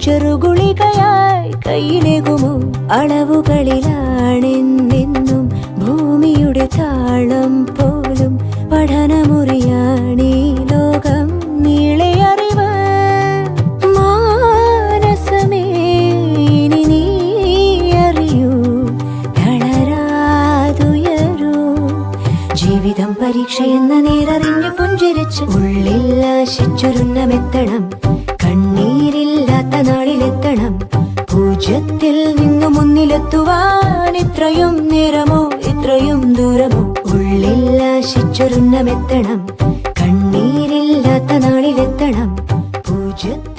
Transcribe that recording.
ചെറുകുളികയായി കയ്യിലേകുമോ? അളവുകളിലാണെന്നെന്നും ഭൂമിയുടെ താളം പോലും പഠനമുറിയാണീ ലോകം നീളെ അറിവ്. മാനസമേ ഇനി നീ അറിയൂ, തളരാതുയരൂ. ജീവിതം പരീക്ഷയെന്ന നേരറിഞ്ഞു പുഞ്ചിരിച്ച് ഉള്ളിൽ ആശിച്ചൊരുന്നമെത്തണം. കണ്ണീരില്ലാത്ത നാളിലെത്തണം. പൂജ്യത്തിൽ നിന്നു മുന്നിലെത്തുവാൻ ഇത്രയും നേരമോ ഇത്രയും ദൂരമോ? ഉള്ളിൽ ആശിച്ചൊരുന്നമെത്തണം. കണ്ണീരില്ലാത്ത നാളിലെത്തണം. പൂജ്യത്തിൽ